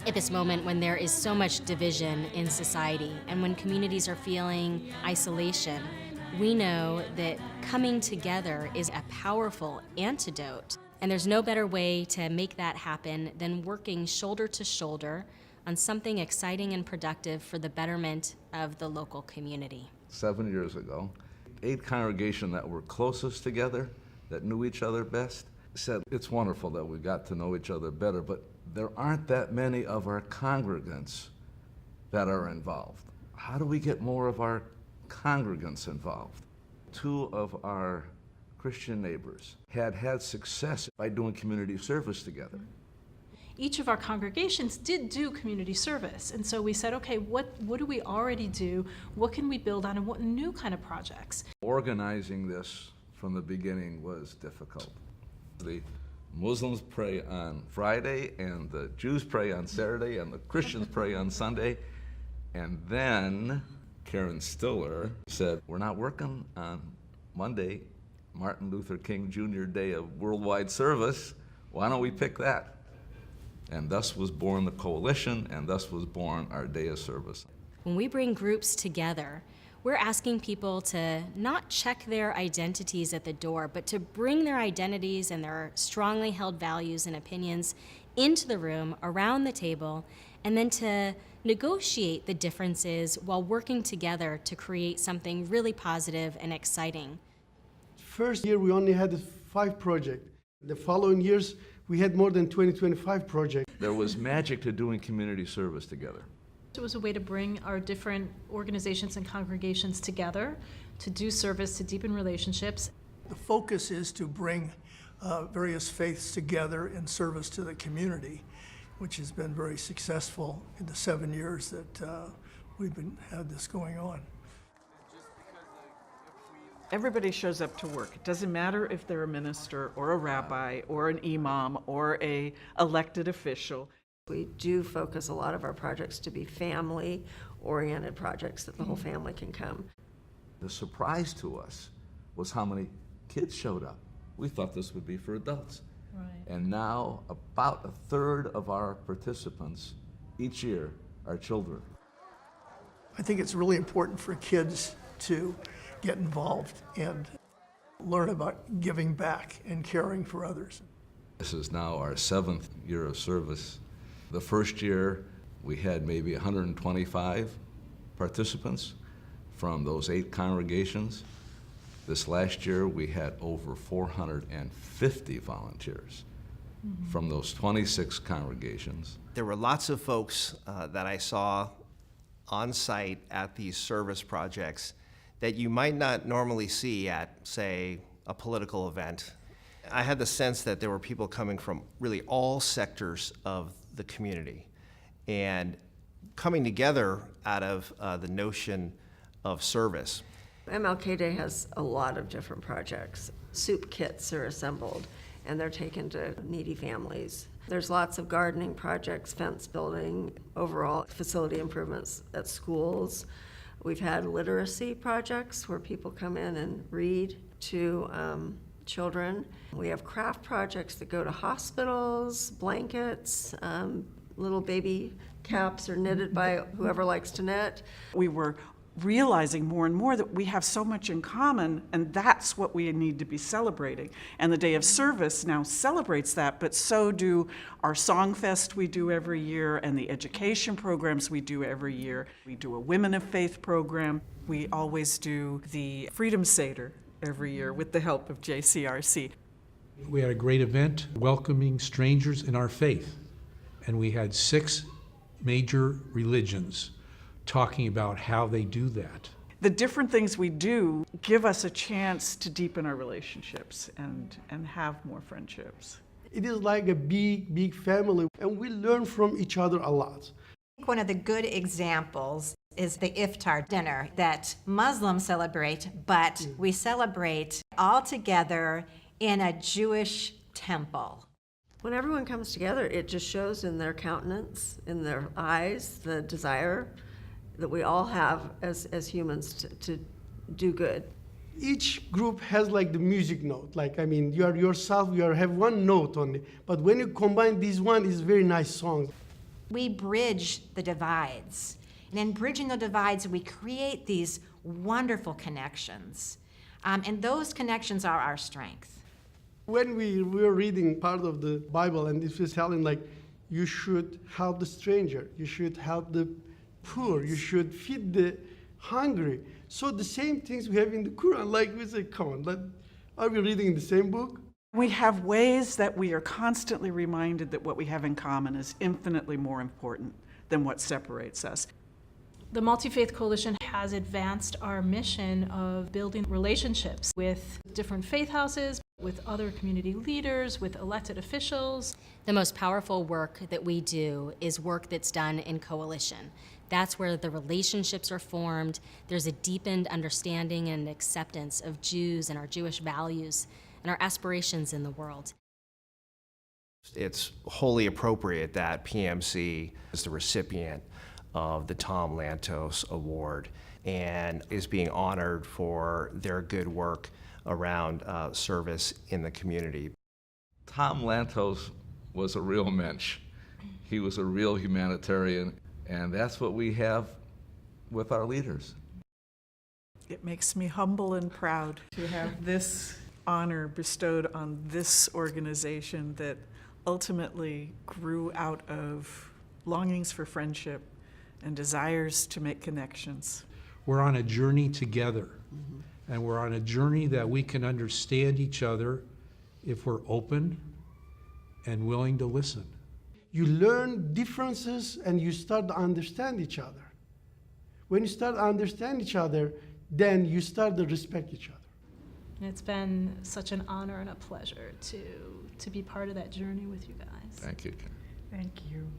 At this moment when there is so much division in society and when communities are feeling isolation, we know that coming together is a powerful antidote. And there's no better way to make that happen than working shoulder to shoulder on something exciting and productive for the betterment of the local community. 7 years ago, 8 congregations that were closest together, that knew each other best, said, it's wonderful that we got to know each other better, but there aren't that many of our congregants that are involved. How do we get more of our congregants involved? 2 of our Christian neighbors had success by doing community service together. Each of our congregations did do community service, and so we said, okay, what do we already do? What can we build on, and what new kind of projects? Organizing this from the beginning was difficult. The Muslims pray on Friday, and the Jews pray on Saturday, and the Christians pray on Sunday. And then Karen Stiller said, we're not working on Monday, Martin Luther King Jr. Day of Worldwide Service. Why don't we pick that? And thus was born the coalition, and thus was born our Day of Service. When we bring groups together, we're asking people to not check their identities at the door, but to bring their identities and their strongly held values and opinions into the room, around the table, and then to negotiate the differences while working together to create something really positive and exciting. First year we only had 5 projects. The following years we had more than 25 projects. There was magic to doing community service together. It was a way to bring our different organizations and congregations together to do service, to deepen relationships. The focus is to bring various faiths together in service to the community, which has been very successful in the 7 years that we've had this going on. Everybody shows up to work. It doesn't matter if they're a minister or a rabbi or an imam or an elected official. We do focus a lot of our projects to be family-oriented projects that the whole family can come. The surprise to us was how many kids showed up. We thought this would be for adults. Right. And now about 1/3 of our participants each year are children. I think it's really important for kids to get involved and learn about giving back and caring for others. This is now our 7th year of service. The first year, we had maybe 125 participants from those 8 congregations. This last year, we had over 450 volunteers from those 26 congregations. There were lots of folks that I saw on site at these service projects that you might not normally see at, say, a political event. I had the sense that there were people coming from really all sectors of the community and coming together out of the notion of service. MLK Day has a lot of different projects. Soup kits are assembled and they're taken to needy families. There's lots of gardening projects, fence building, overall facility improvements at schools. We've had literacy projects where people come in and read to children. We have craft projects that go to hospitals, blankets, little baby caps are knitted by whoever likes to knit. We were realizing more and more that we have so much in common, and that's what we need to be celebrating. And the Day of Service now celebrates that, but so do our Song Fest we do every year and the education programs we do every year. We do a Women of Faith program. We always do the Freedom Seder every year with the help of JCRC. We had a great event welcoming strangers in our faith, and we had 6 major religions talking about how they do that. The different things we do give us a chance to deepen our relationships and have more friendships. It is like a big family, and we learn from each other a lot. One of the good examples is the iftar dinner that Muslims celebrate, but we celebrate all together in a Jewish temple. When everyone comes together, it just shows in their countenance, in their eyes, the desire that we all have as humans to do good. each group has like the music note. Like, I mean, you are yourself, have one note only. But when you combine these one, it's very nice songs. We bridge the divides. And in bridging the divides, we create these wonderful connections. And those connections are our strength. When we were reading part of the Bible, and this was telling, like, you should help the stranger, you should help the poor, you should feed the hungry. So the same things we have in the Quran, like we say, come on, are we reading the same book? We have ways that we are constantly reminded that what we have in common is infinitely more important than what separates us. The Multifaith Coalition has advanced our mission of building relationships with different faith houses, with other community leaders, with elected officials. The most powerful work that we do is work that's done in coalition. That's where the relationships are formed. There's a deepened understanding and acceptance of Jews and our Jewish values and our aspirations in the world. It's wholly appropriate that PMC is the recipient of the Tom Lantos Award and is being honored for their good work around service in the community. Tom Lantos was a real mensch. He was a real humanitarian, and that's what we have with our leaders. It makes me humble and proud to have this honor bestowed on this organization that ultimately grew out of longings for friendship and desires to make connections. We're on a journey together, and we're on a journey that we can understand each other if we're open and willing to listen. You learn differences and you start to understand each other. When you start to understand each other, then you start to respect each other. And it's been such an honor and a pleasure to be part of that journey with you guys. Thank you, Ken. Thank you.